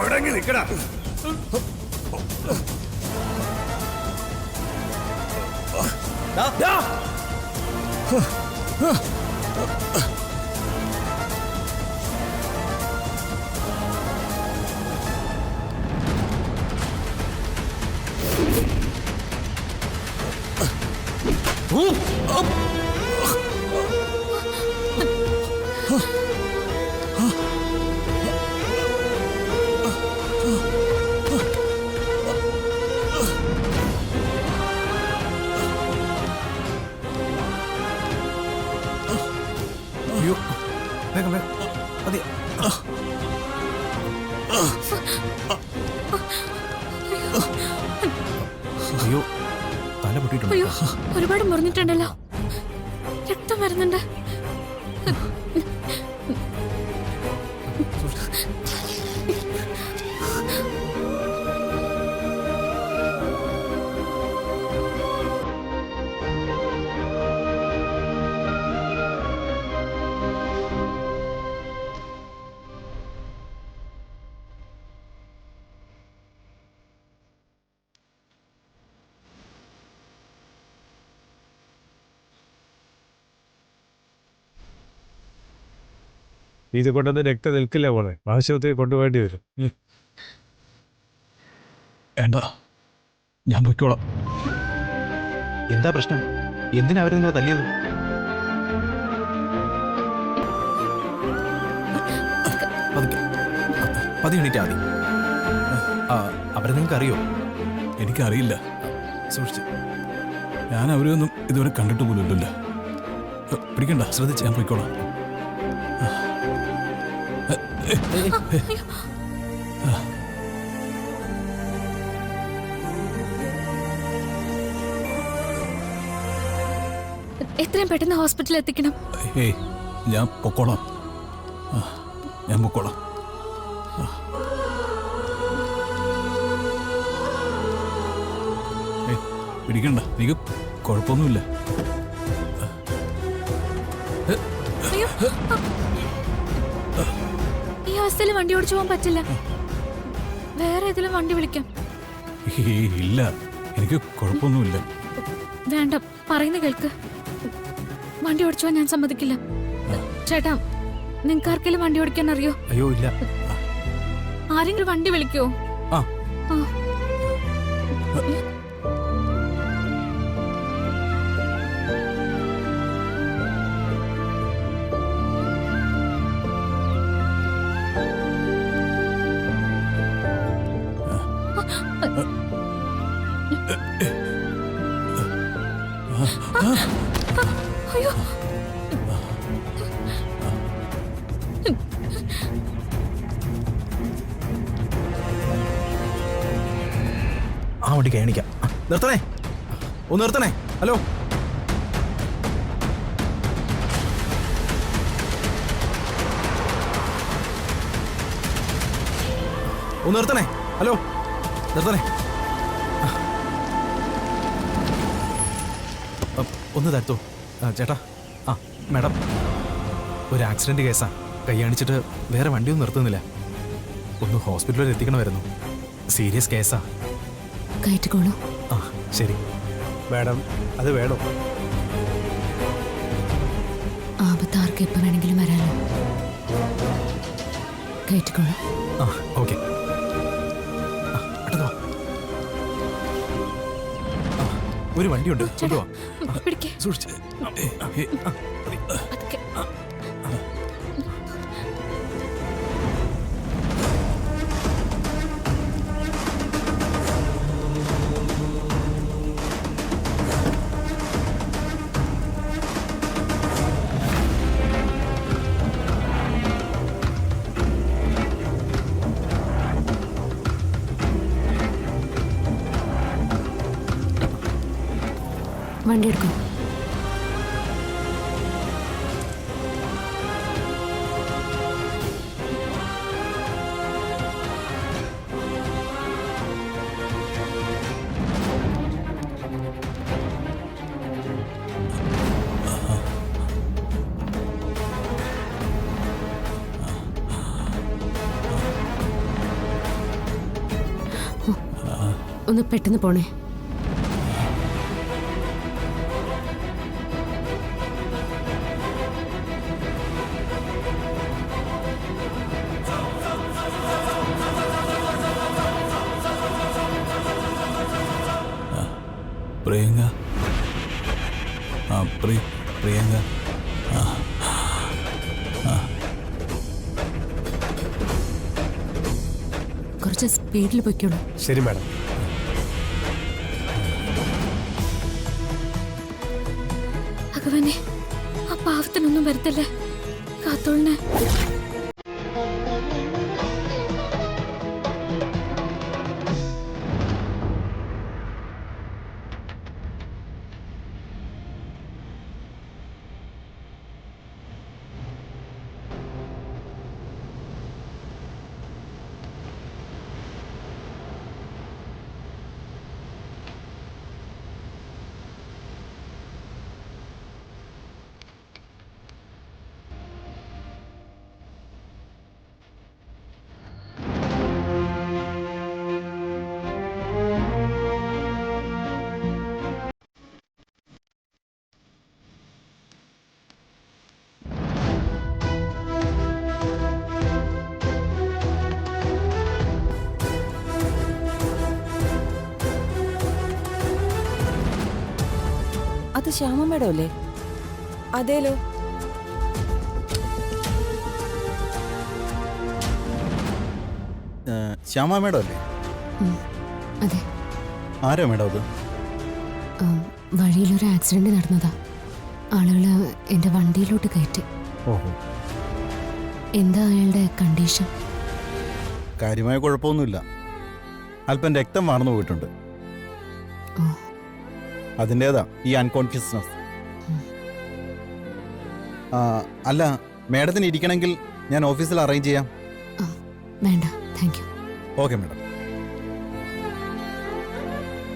അടങ്ങി നിൽക്കടാ. അയ്യോ, വേഗം വേഗം മതി. അയ്യോ, തല പൊട്ടിയിട്ടുണ്ട്. അയ്യോ, ഒരുപാട് മുറിഞ്ഞിട്ടുണ്ടല്ലോ. രക്തം വരുന്നുണ്ട്. ഇത് കൊണ്ടൊന്നും രക്തം നിൽക്കില്ല മോളെ, ആശുപത്രിയിൽ കൊണ്ടുപോകേണ്ടി വരും. വേണ്ട, ഞാൻ പൊയ്ക്കോളാം. എന്താ പ്രശ്നം? എന്തിനാ അവരെ നിങ്ങളെ തല്ലിയത്? പതി എണീറ്റാ മതി. അവരെ നിങ്ങൾക്ക് അറിയോ? എനിക്കറിയില്ല. സൂക്ഷിച്ച്. ഞാൻ അവരെയൊന്നും ഇതുവരെ കണ്ടിട്ട് പോലും ഇല്ലല്ലോ. പിടിക്കണ്ട, ശ്രദ്ധിച്ച്, ഞാൻ പൊയ്ക്കോളാം. എത്രയും പെട്ടെന്ന് ഹോസ്പിറ്റലിൽ എത്തിക്കണം. ഏയ്, ഞാൻ പൊക്കോളാം. ഞാൻ പൊക്കോളാം. പിടിക്കണ്ട, എനിക്ക് കുഴപ്പമൊന്നുമില്ല. അയ്യോ, ഈ അവസ്ഥയിൽ വണ്ടി ഓടിച്ചു പോകാൻ പറ്റില്ല. വേറെ ഏതെങ്കിലും വണ്ടി വിളിക്കാം. ഇല്ല, എനിക്ക് കുഴപ്പമൊന്നുമില്ല. വേണ്ട, പറയുന്ന കേൾക്ക്. വണ്ടി ഓടിച്ചു പോകാൻ ഞാൻ സമ്മതിക്കില്ല. ചേട്ടാ, നിങ്ങൾക്ക് ആർക്കെങ്കിലും വണ്ടി ഓടിക്കാൻ അറിയോ? അയ്യോ, ഇല്ല. ആരെങ്കിലും വണ്ടി വിളിക്കോ? ആ, അയ്യോ, ആ വണ്ടി കാണിക്കാം. നിർത്തണേ, ഒന്ന് നിർത്തണേ. ഹലോ, ഒന്ന് നിർത്തണേ. ഹലോ, നിർത്തണേ. ഒന്ന് തരത്തോ ചേട്ടാ? ആ മാഡം, ഒരു ആക്സിഡന്റ് കേസാ. കൈ കാണിച്ചിട്ട് വേറെ വണ്ടിയൊന്നും നിർത്തുന്നില്ല. ഒന്ന് ഹോസ്പിറ്റലിൽ എത്തിക്കണമായിരുന്നു. സീരിയസ് കേസാ. കയറ്റിക്കോളൂ. ആ, ശരി മാഡം, അത് വേണോ? ആപത്ത് ആർക്ക് എപ്പോൾ വേണമെങ്കിലും വരാലോ. കയറ്റിക്കോളൂ. ആ, ഓക്കെ. ഒരു വണ്ടിയുണ്ട്, കൊണ്ടുപോവാം. പിടിക്കേ സൂക്ഷിച്ച്. പതുക്കെ. വണ്ടി എടുക്കും. ഒന്ന് പെട്ടെന്ന് പോണേ. പ്രിയങ്ക, പ്രിയങ്ക. കുറച്ച് സ്പീഡിൽ പൊയ്ക്കോളൂ. ശരി മാഡം. ഭഗവാനെ, ആ പാവത്തിനൊന്നും വരുത്തല്ലേ. കാത്തോളിനെ. അത് ശ്യാമ മേഡം അല്ലേ? അതേലോ. ശ്യാമ മേഡം അല്ലേ? അതെ. ആരോ മേഡം അത്? വഴിയിലൊരു ആക്സിഡന്റ് നടന്നതാ. ആളുകള് എന്റെ വണ്ടിയിലോട്ട് കയറ്റി. ഓഹോ. എന്താ അയാളുടെ കണ്ടീഷൻ? കാര്യമായ കുഴപ്പമൊന്നുമില്ല. അല്പം രക്തം വാർന്നു പോയിട്ടുണ്ട്. ഓ. അതിൻ്റെതാ ഈ അൺകോൺഷ്യസ്നസ്. അല്ല, മേഡത്തിന് ഇരിക്കണമെങ്കിൽ ഞാൻ ഓഫീസിൽ അറേഞ്ച് ചെയ്യാം. വേണ്ട, thank you. Okay madam.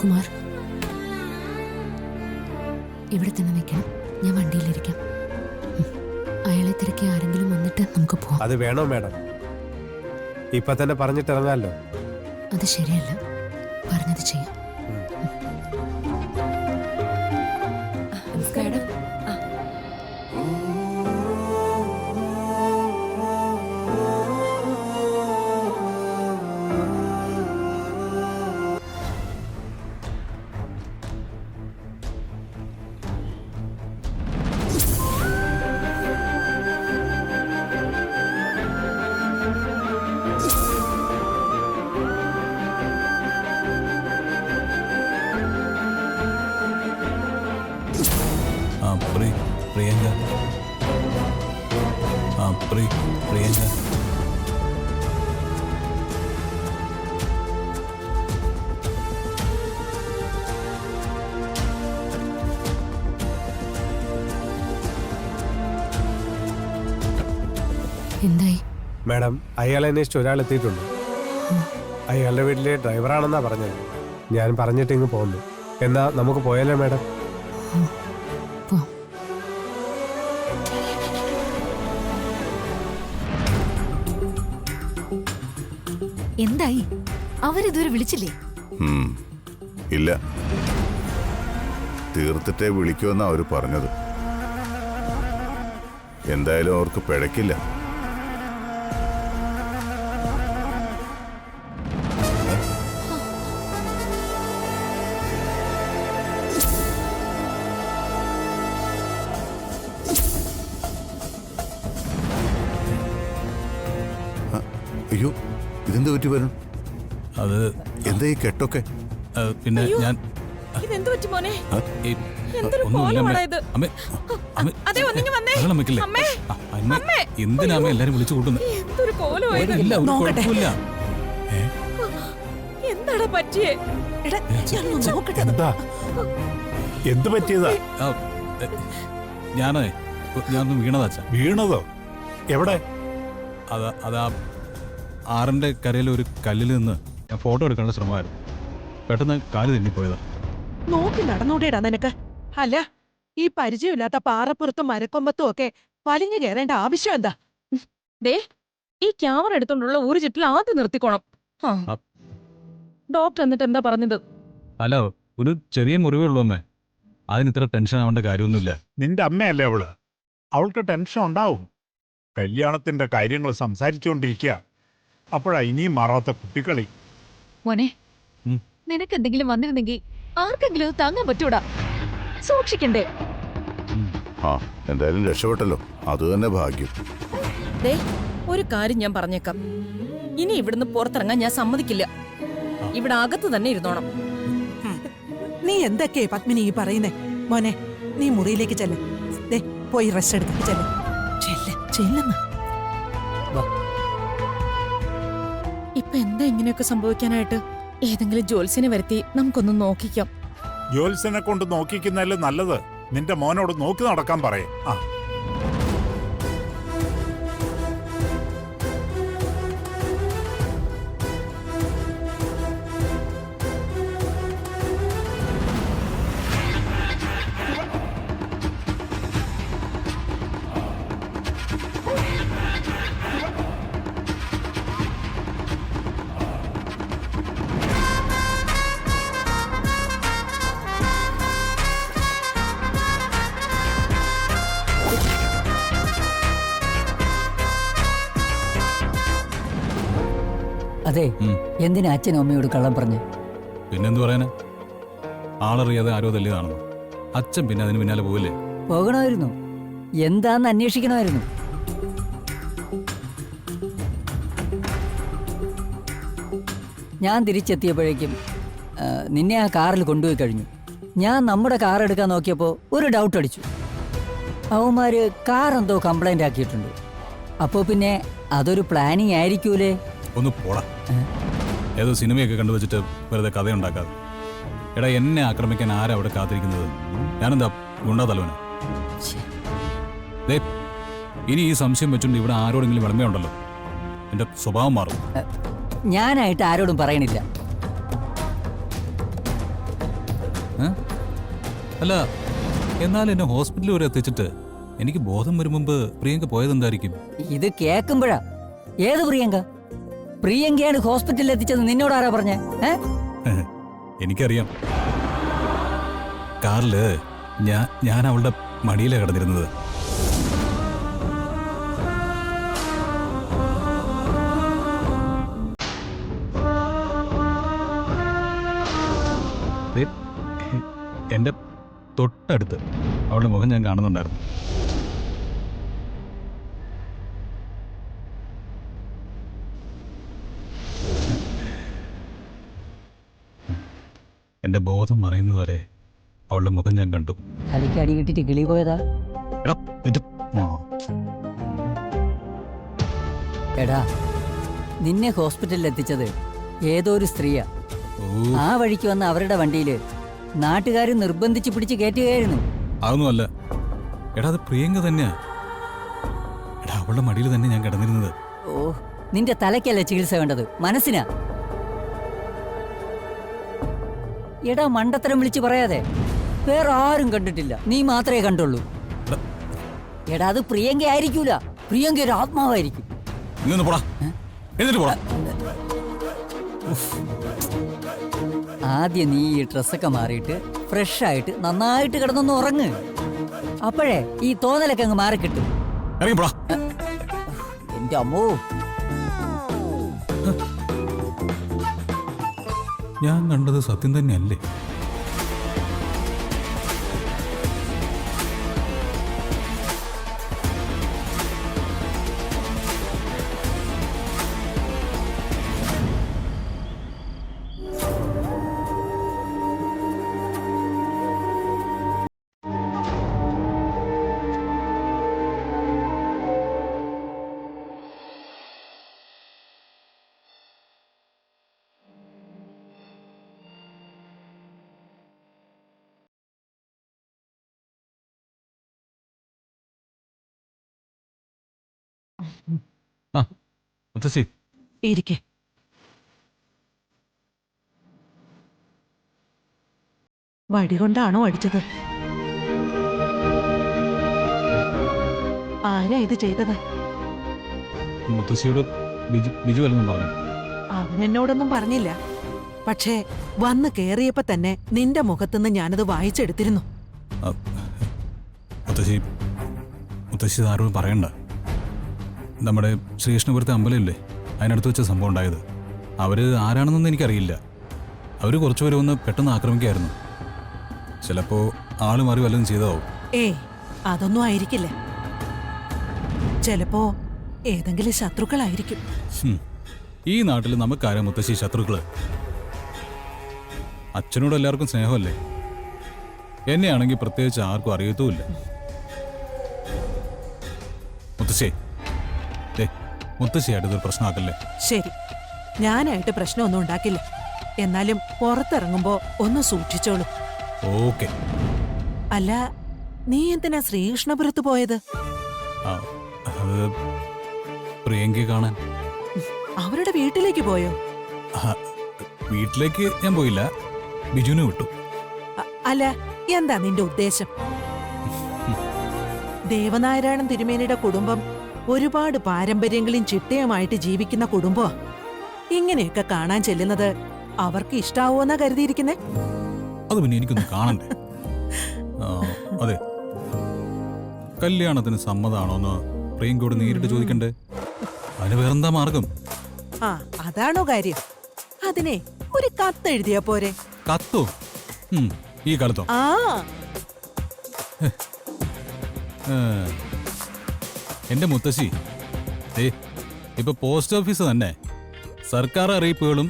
Kumar, ഇവിടെ തന്നെ നിൽക്കണം. ഞാൻ വണ്ടിയിലിരിക്കാം. അയാളെ തിരക്കി ആരെങ്കിലും വന്നിട്ട് നമുക്ക് പോവാം. അത് വേണോ മാഡം? ഇപ്പൊ തന്നെ പറഞ്ഞിട്ടിറങ്ങാമല്ലോ. അത് ശരിയല്ല. പറഞ്ഞത് ചെയ്യാം. നമസ്കാരം. പ്രിയങ്ക, പ്രിയങ്ക. എന്തായി? മാഡം, അയാളെ അന്വേഷിച്ച് ഒരാൾ എത്തിയിട്ടുണ്ട്. അയാളുടെ വീട്ടിലെ ഡ്രൈവറാണെന്നാ പറഞ്ഞത്. ഞാൻ പറഞ്ഞിട്ട് ഇങ്ങ് പോകുന്നു. എന്നാ നമുക്ക് പോയാലോ മാഡം? പോ. എന്തായി? അവരിതുവരെ വിളിച്ചില്ലേ? ഇല്ല, തീർത്തിട്ടേ വിളിക്കുമെന്നാ അവര് പറഞ്ഞത്. എന്തായാലും അവർക്ക് പിഴക്കില്ല. അയ്യോ ഇതെന്ത് പറ്റി വരും? അത് എന്താ ഈ കെട്ടൊക്കെ? പിന്നെ ഞാൻ ഇതെന്ത് പറ്റി മോനെ? ഈ എന്തൊരു ഒന്നുമില്ല അമ്മേ. കോലമാടാ ഇത്? അമ്മേ, അമ്മേ, അതെ, ഒന്നിങ്ങ് വന്നേ. ബഹളം വെക്കില്ലേ? അമ്മേ. അമ്മേ, എന്തിനാ അമ്മേ എല്ലാരും വിളിച്ചു കൂട്ടുന്നത്? എന്തൊരു കോലമായത്? ഇല്ല, ഒരു നോക്കട്ടെ. കുഴപ്പമില്ല. എന്താടാ പറ്റിയേ? എടാ, ഞാനൊന്ന് നോക്കട്ടെ. എന്താ എന്ത് പറ്റിയതാ? ആ, ഞാനൊന്ന് വീണതാച്ചാ. വീണതോ? എവിടെ? അതാ ആറിന്റെ കരയിൽ ഒരു കല്ലിൽ നിന്ന് ഞാൻ ഫോട്ടോ എടുക്കാനുള്ള ശ്രമമായിരുന്നു. പെട്ടെന്ന് കാല് തെന്നിപ്പോയതാ. നോക്കി നടന്നൂടേടാ നിനക്ക്? അല്ല, ഈ പരിചയമില്ലാത്ത പാറപ്പുറത്തും മരക്കൊമ്പത്തും ഒക്കെ വലിഞ്ഞു കയറേണ്ട ആവശ്യം എന്താ? ദേ, ഈ ക്യാമറ എടുത്തോണ്ടുള്ള ഒരു ചുറ്റിൽ ആദ്യം നിർത്തിക്കോണം. ഡോക്ടർ എന്നിട്ട് എന്താ പറഞ്ഞത്? അല്ല, ഒരു ചെറിയ മുറിവേ ഉള്ളൂ അമ്മേ. അതിന് ഇത്ര ടെൻഷൻ ആവേണ്ട കാര്യമൊന്നുമില്ല. നിന്റെ അമ്മയല്ലേ അവള്? അവൾക്ക് ടെൻഷൻ ഉണ്ടാവും. കല്യാണത്തിന്റെ കാര്യങ്ങൾ സംസാരിച്ചുകൊണ്ടിരിക്കുക. അപ്പോഴാ ഇനിയും മാറാത്ത കുട്ടിക്കളി. മോനെ ഉം. നിനക്ക് എന്തെങ്കിലും വന്നിരുന്നെങ്കിൽ ആർക്കെങ്കിലും അത് താങ്ങാൻ പറ്റൂടാ. സൂക്ഷിക്കണ്ടേ? ആ എന്തായാലും രക്ഷപ്പെട്ടല്ലോ, അത് തന്നെ ഭാഗ്യം. ദേ, ഒരു കാര്യം ഞാൻ പറഞ്ഞേക്കാം. ഇനി ഇവിടുന്ന് പുറത്തിറങ്ങാൻ ഞാൻ സമ്മതിക്കില്ല. ഇവിടെ അകത്ത് തന്നെ ഇരുന്നോണം. നീ എന്തൊക്കെയാ പത്മിനി ഈ പറയുന്നേ? മോനെ, നീ മുറിയിലേക്ക് ചെല്ല്. ദേ, പോയി റെസ്റ്റ് എടുക്ക. ചെല്ലുന്ന ഇപ്പൊ എന്താ ഇങ്ങനെയൊക്കെ സംഭവിക്കാനായിട്ട്? ഏതെങ്കിലും ജോത്സ്യനെ വരുത്തി നമുക്കൊന്ന് നോക്കിക്കാം. ജോത്സ്യനെ കൊണ്ട് നോക്കിക്കുന്നതല്ലേ നല്ലത്. നിന്റെ മോനോട് നോക്കി നടക്കാൻ പറയേ. ആ അതെ, എന്തിനാ അച്ഛനും അമ്മയോട് കള്ളം പറഞ്ഞു? പിന്നെന്ത് പറയാനാ? ആളറിയാതെ ആരോ തല്ലിയതാണെന്നോ? അച്ഛൻ പിന്നെ അതിന് പിന്നാലെ പോവില്ലേ? പോകണമായിരുന്നു. എന്താന്ന് അന്വേഷിക്കണമായിരുന്നു. ഞാൻ തിരിച്ചെത്തിയപ്പോഴേക്കും നിന്നെ ആ കാറിൽ കൊണ്ടുപോയി കഴിഞ്ഞു. ഞാൻ നമ്മുടെ കാർ എടുക്കാൻ നോക്കിയപ്പോൾ ഒരു ഡൗട്ട് അടിച്ചു. അവന്മാര് കാർ എന്തോ കംപ്ലൈന്റ് ആക്കിയിട്ടുണ്ട്. അപ്പോൾ പിന്നെ അതൊരു പ്ലാനിങ് ആയിരിക്കൂലേ? ഒന്ന് പോടാ. ഏതോ സിനിമയൊക്കെ കണ്ടുവച്ചിട്ട് വെറുതെ കഥയുണ്ടാക്കാതെ. എടാ, എന്നെ ആക്രമിക്കാൻ ആരാ അവിടെ കാത്തിരിക്കുന്നത്? ഞാനെന്താ ഗുണ്ടാ തലവനാ? ദേ, ഇനി ഈ സംശയം വെച്ചുകൊണ്ട് ഇവിടെ ആരോടെങ്കിലും വിളമ്പയുണ്ടല്ലോ, എന്റെ സ്വഭാവം മാറും. ഞാനായിട്ട് ആരോടും പറയണില്ല. അല്ല, എന്നാൽ എന്നെ ഹോസ്പിറ്റലിൽ വരെ എത്തിച്ചിട്ട് എനിക്ക് ബോധം വരും മുമ്പ് പ്രിയങ്ക പോയതെന്തായിരിക്കും? ഇത് കേൾക്കുമ്പോഴാ. ഏത് പ്രിയങ്ക? പ്രിയങ്കയാണ് ഹോസ്പിറ്റലിൽ എത്തിച്ചത് നിന്നോട് ആരാ പറഞ്ഞേ? എനിക്കറിയാം. കാറില് ഞാൻ അവളുടെ മടിയിലാണ് കിടന്നിരുന്നത്. എന്റെ തൊട്ടടുത്ത് അവളുടെ മുഖം ഞാൻ കാണുന്നുണ്ടായിരുന്നു. എന്റെ ബോധം മറയുന്നതുവരെ അവളുടെ മുഖം ഞാൻ കണ്ടു. തലയ്ക്ക് അടി കിട്ടിട്ട് കിളി പോയതാ? എടാ, നിന്നെ ഹോസ്പിറ്റലിൽ എത്തിച്ചത് ഏതോ ഒരു സ്ത്രീയാ. ആ വഴിക്ക് വന്ന അവരുടെ വണ്ടിയില് നാട്ടുകാർ നിർബന്ധിച്ച് പിടിച്ച് കയറ്റുകയായിരുന്നു. അതൊന്നും അല്ല. എടാ, അത് പ്രിയങ്ക തന്നെയാ. എടാ, അവളുടെ മടിയിൽ തന്നെ ഞാൻ കിടന്നിരുന്നത്. ഓ, നിന്റെ തലയ്ക്കല്ല ചികിത്സ വേണ്ടത്, മനസ്സിനാ. എടാ, മണ്ടത്തരം വിളിച്ച് പറയാതെ. വേറെ ആരും കണ്ടിട്ടില്ല, നീ മാത്രമേ കണ്ടുള്ളൂ. എടാ, അത് പ്രിയങ്ക ആയിരിക്കൂല. പ്രിയങ്ക ഒരു ആത്മാവായിരിക്കും. പോടാ, എന്നിട്ട് പോടാ. ആദ്യം നീ ഈ ഡ്രസ്സൊക്കെ മാറിയിട്ട് ഫ്രഷ് ആയിട്ട് നന്നായിട്ട് കിടന്നൊന്ന് ഉറങ്ങ്. അപ്പോഴേ ഈ തോന്നലൊക്കെ അങ്ങ് മാറിക്കിട്ടും. എന്റെ അമ്മോ, ഞാൻ കണ്ടത് സത്യം തന്നെയല്ലേ? മുത്തശ്ശി ഇരിക്കെ. വടി കൊണ്ടാണോ അടിച്ചത്? ആരാ ഇത് ചെയ്തത്? മുത്തശ്ശിയോട് ബിജു വല്ലതും പറഞ്ഞു. അവൻ എന്നോടൊന്നും പറഞ്ഞില്ല. പക്ഷേ വന്ന് കേറിയപ്പോ തന്നെ നിന്റെ മുഖത്തുനിന്ന് ഞാനത് വായിച്ചെടുത്തിരുന്നു. മുത്തശ്ശി ആരോടും പറയണ്ട. നമ്മുടെ ശ്രീകൃഷ്ണപുരത്തെ അമ്പലമില്ലേ, അതിനടുത്ത് വെച്ച സംഭവം ഉണ്ടായത്. അവര് ആരാണെന്നൊന്നും എനിക്കറിയില്ല. അവര് കുറച്ചുപേര് വന്ന് പെട്ടെന്ന് ആക്രമിക്കായിരുന്നു. ചിലപ്പോ ആള് മാറി വല്ലതും ചെയ്തതാവും. അതൊന്നും ആയിരിക്കില്ല. ചിലപ്പോ ഏതെങ്കിലും ശത്രുക്കളായിരിക്കും. ഈ നാട്ടിൽ നമുക്കാരാ മുത്തശ്ശി ശത്രുക്കള്? അച്ഛനോട് എല്ലാവർക്കും സ്നേഹമല്ലേ. എന്നെയാണെങ്കിൽ പ്രത്യേകിച്ച് ആർക്കും അറിയത്തുമില്ല. മുത്തശ്ശിയായിട്ട് ഇതൊരു പ്രശ്നമാക്കല്ലേ. ശരി, ഞാനായിട്ട് പ്രശ്നമൊന്നും ഉണ്ടാക്കില്ല. എന്നാലും പുറത്തിറങ്ങുമ്പോ ഒന്ന് സൂക്ഷിച്ചോളൂ. ഓക്കെ. അല്ല, നീ എന്തിനാ ശ്രീകൃഷ്ണപുരത്ത് പോയത്? അത് പ്രിയങ്കയെ കാണാൻ. അവരുടെ വീട്ടിലേക്ക് പോയോ? വീട്ടിലേക്ക് ഞാൻ പോയില്ല, ബിജുവിനെ വിട്ടു. അല്ല, എന്താ നിന്റെ ഉദ്ദേശം? ദേവനാരായണൻ തിരുമേനിയുടെ കുടുംബം ഒരുപാട് പാരമ്പര്യങ്ങളും ചിട്ടയുമായിട്ട് ജീവിക്കുന്ന കുടുംബമാ. ഇങ്ങനെയൊക്കെ കാണാൻ ചെല്ലുന്നത് അവർക്ക് ഇഷ്ടാവോന്നാ കരുതിയിരിക്കുന്നേ? അത് പിന്നെ എനിക്കൊന്ന് കാണണ്ടേ? അതെ, കല്യാണത്തിന് സമ്മതാണോന്ന് പ്രിയങ്കയോട് നേരിട്ട് ചോദിക്കണ്ടേ? അതിന് വേറെന്താ മാർഗം? അതാണോ കാര്യം? അതിനെ ഒരു കത്ത് എഴുതിയാ പോരെ? കത്തോ? ഈ കാലത്തോ? എന്റെ മുത്തശ്ശി, ഇപ്പൊ പോസ്റ്റ് ഓഫീസ് തന്നെ സർക്കാർ അറിയിപ്പുകളും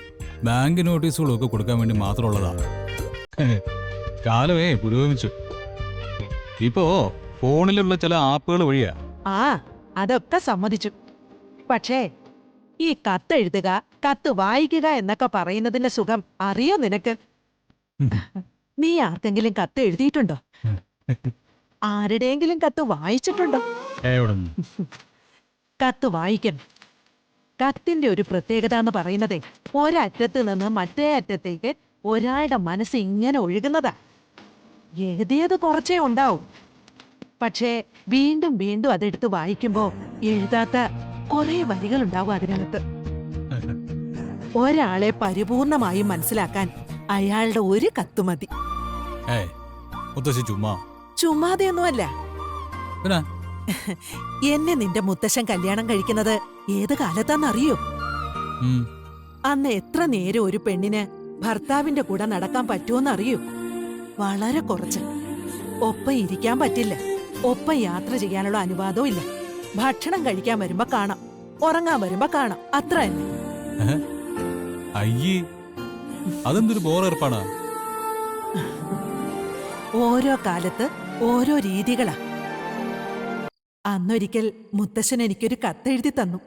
ബാങ്ക് നോട്ടീസുകളും ഒക്കെ കൊടുക്കാൻ വേണ്ടി മാത്രമുള്ളതാ. കാലമേ പുരോഗമിച്ചു. ഇപ്പോ ഫോണിലുള്ള ചില ആപ്പുകൾ വഴിയാ. അതൊക്കെ സമ്മതിച്ചു. പക്ഷേ ഈ കത്തെഴുതുക, കത്ത് വായിക്കുക എന്നൊക്കെ പറയുന്നതിന്റെ സുഖം അറിയോ നിനക്ക്? നീ ആർക്കെങ്കിലും കത്ത് എഴുതിയിട്ടുണ്ടോ? ആരുടെയെങ്കിലും കത്ത് വായിച്ചിട്ടുണ്ടോ? കത്ത് വായിക്കണം. കത്തിന്റെ ഒരു പ്രത്യേകത എന്ന് പറയുന്നതേ ഒരറ്റത്ത് നിന്ന് മറ്റേ അറ്റത്തേക്ക് ഒരാളുടെ മനസ്സ് ഇങ്ങനെ ഒഴുകുന്നതാ. എഴുതിയത് കുറച്ചേ ഉണ്ടാവും, പക്ഷേ വീണ്ടും വീണ്ടും അതെടുത്ത് വായിക്കുമ്പോ എഴുതാത്ത കുറെ വരികളുണ്ടാവും അതിനകത്ത്. ഒരാളെ പരിപൂർണമായും മനസ്സിലാക്കാൻ അയാളുടെ ഒരു കത്ത് മതി. ചുമ്മാതെയൊന്നുമല്ല. എന്നെ നിന്റെ മുത്തശ്ശൻ കല്യാണം കഴിക്കുന്നത് ഏത് കാലത്താന്നറിയോ? അന്ന് എത്ര നേരം ഒരു പെണ്ണിന് ഭർത്താവിന്റെ കൂടെ നടക്കാൻ പറ്റുമോന്നറിയോ? വളരെ കുറച്ച്. ഒപ്പം ഇരിക്കാൻ പറ്റില്ല, ഒപ്പം യാത്ര ചെയ്യാനുള്ള അനുവാദവും ഇല്ല. ഭക്ഷണം കഴിക്കാൻ വരുമ്പോ കാണാം, ഉറങ്ങാൻ വരുമ്പോ കാണാം, അത്ര തന്നെ. അതെന്തൊരു ബോറേർപ്പാടാ. ഓരോ കാലത്ത് ഓരോ രീതികളാ. അന്നൊരിക്കൽ മുത്തശ്ശൻ എനിക്കൊരു കത്തെഴുതി തന്നു.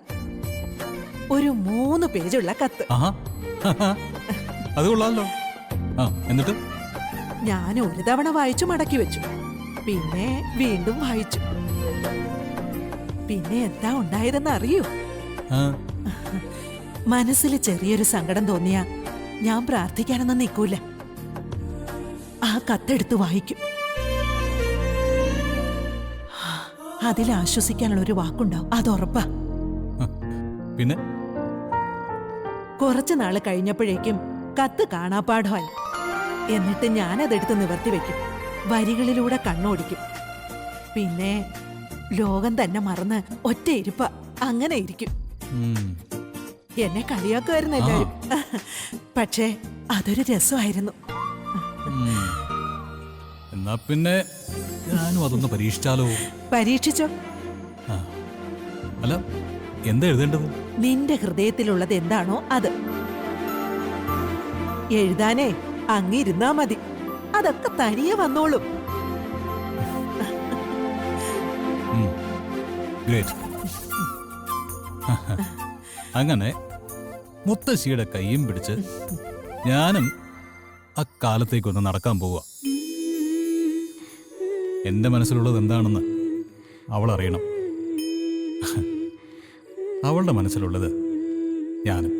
ഒരു 3 പേജുള്ള കത്ത്. അത് കൊള്ളാലോ. എന്നിട്ട് ഞാൻ ഒരു തവണ വായിച്ചു മടക്കി വെച്ചു. പിന്നെ വീണ്ടും വായിച്ചു. പിന്നെ എന്താ ഉണ്ടായതെന്ന് അറിയൂ? മനസ്സിൽ ചെറിയൊരു സങ്കടം തോന്നിയാ ഞാൻ പ്രാർത്ഥിക്കാനൊന്നും നിൽക്കൂല. ആ കത്തെടുത്ത് വായിക്കും. അതിൽ ആശ്വസിക്കാനുള്ള ഒരു വാക്കുണ്ടാവും, അതുറപ്പാ. പിന്നെ കുറച്ചു നാള് കഴിഞ്ഞപ്പോഴേക്കും കത്ത് കാണാപ്പാടമായി. എന്നിട്ട് ഞാനതെടുത്ത് നിവർത്തി വെക്കും, വരികളിലൂടെ കണ്ണോടിക്കും. പിന്നെ ലോകം തന്നെ മറന്ന് ഒറ്റ ഇരിപ്പ അങ്ങനെ ഇരിക്കും. എന്നെ കളിയാക്കുമായിരുന്നു എല്ലാവരും. പക്ഷേ അതൊരു രസമായിരുന്നു. എന്നാ പിന്നെ ഞാനും അതൊന്ന് പരീക്ഷിച്ചാലോ? പരീക്ഷിച്ചോ? അല്ല, എന്താ എഴുതേണ്ടത്? നിന്റെ ഹൃദയത്തിലുള്ളത് എന്താണോ അത് എഴുതാനേ അങ്ങിരുന്നാ മതി. അതൊക്കെ തനിയെ വന്നോളും. അങ്ങനെ മുത്തശ്ശിയുടെ കൈയും പിടിച്ച് ഞാനും അക്കാലത്തേക്കൊന്ന് നടക്കാൻ പോവുക. എന്റെ മനസ്സിലുള്ളത് എന്താണെന്ന് അവൾ അറിയണം. അവളുടെ മനസ്സിലുള്ളത് ഞാനും.